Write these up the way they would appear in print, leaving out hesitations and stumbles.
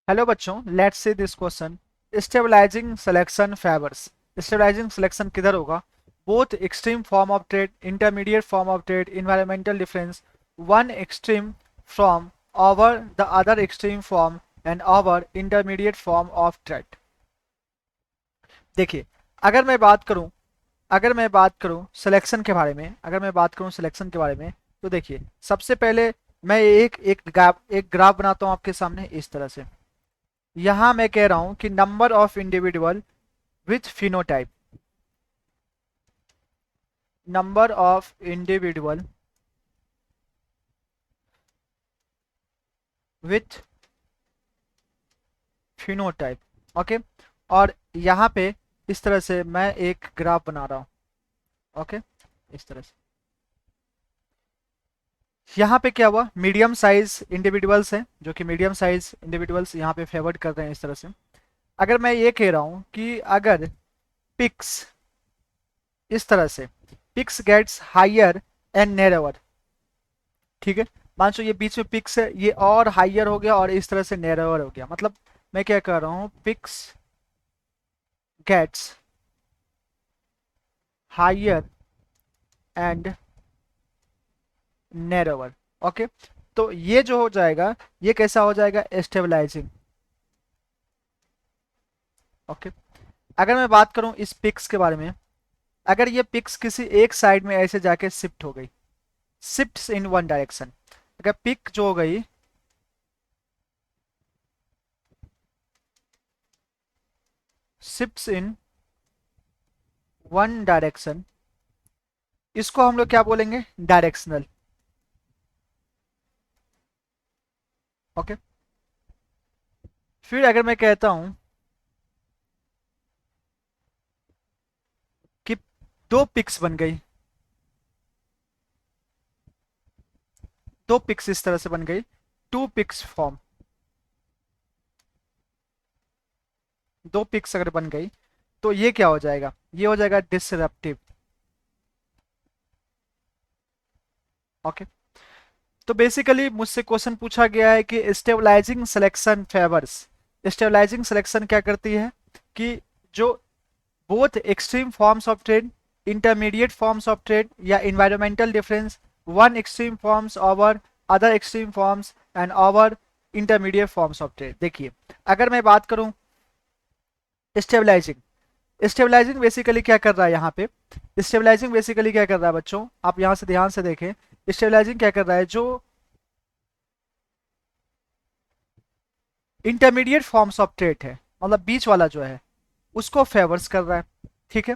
Hello बच्चों, let's see this question. Stabilizing selection favours. Stabilizing selection किधर होगा? Both extreme form of trait, intermediate form of trait, environmental difference, one extreme from over the other extreme form and over intermediate form of trait. देखिए, अगर मैं बात करूं अगर मैं बात करूं सिलेक्शन के बारे में, तो देखिए, सबसे पहले मैं एक ग्राफ बनाता हूं आपके सामने इस तरह से। यहां मैं कह रहा हूं कि number of individual with phenotype, number of individual with phenotype. Okay, और यहां पे इस तरह से मैं एक ग्राफ बना रहा हूं। ओके, इस तरह से यहाँ पे क्या हुआ, मीडियम साइज इंडिविजुअल्स हैं, जो कि मीडियम साइज इंडिविजुअल्स यहाँ पे फेवर्ड कर रहे हैं इस तरह से। अगर मैं ये कह रहा हूं कि अगर पिक्स इस तरह से, peaks gets higher and narrower, ठीक है, मान लो ये बीच में पिक्स है, ये और हायर हो गया और इस तरह से नैरोवर हो गया। मतलब मैं क्या कर रहा हूँ, peaks gets higher and narrower. Okay, तो ये जो हो जाएगा, ये कैसा हो जाएगा, स्टेबलाइजिंग। ओके, अगर मैं बात करूं इस पिक्स के बारे में, अगर ये पिक्स किसी एक साइड में ऐसे जाके शिफ्ट हो गई, शिफ्ट इन वन डायरेक्शन, अगर पिक जो हो गई शिफ्ट इन वन डायरेक्शन, इसको हम लोग क्या बोलेंगे, डायरेक्शनल। ओके, फिर अगर मैं कहता हूं कि दो पिक्स बन गई, दो पिक्स इस तरह से बन गई, टू पिक्स फॉर्म, दो पिक्स अगर बन गई, तो ये क्या हो जाएगा, ये हो जाएगा डिसरप्टिव। ओके, तो बेसिकली मुझसे क्वेश्चन पूछा गया है कि stabilizing selection favours, stabilizing selection क्या करती है कि जो both extreme forms of trait, intermediate forms of trait या environmental difference, one extreme forms over other extreme forms and over intermediate forms of trait. देखिए, अगर मैं बात करूं स्टेबलाइजिंग, स्टेबलाइजिंग बेसिकली क्या कर रहा है यहाँ पे, स्टेबलाइजिंग बेसिकली क्या कर रहा है बच्चों, आप यहाँ से ध्यान से देखें, स्टेबलाइजिंग क्या कर रहा है, जो इंटरमीडिएट फॉर्म्स ऑफ ट्रेड है, मतलब बीच वाला जो है, उसको फेवर्स कर रहा है। ठीक है,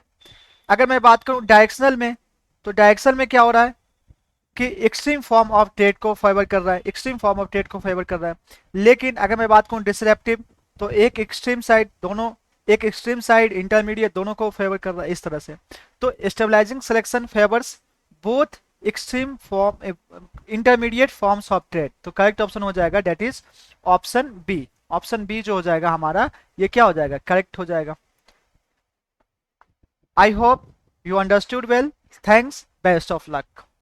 अगर मैं बात करूं डायरेक्शनल में, तो डायरेक्शनल में क्या हो रहा है कि एक्सट्रीम फॉर्म ऑफ ट्रेड को फेवर कर रहा है, एक्सट्रीम फॉर्म ऑफ ट्रेड को फेवर कर रहा है। लेकिन अगर मैं बात करूं डिसरप्टिव, तो एक एक्सट्रीम साइड दोनों, एक एक्सट्रीम साइड इंटरमीडिएट दोनों को फेवर कर रहा है इस तरह से। तो stabilizing selection favours both extreme form, intermediate forms of trait. तो करेक्ट ऑप्शन हो जाएगा that is option B. Option B जो हो जाएगा हमारा, ये क्या हो जाएगा, करेक्ट हो जाएगा। I hope you understood well. Thanks. Best of luck.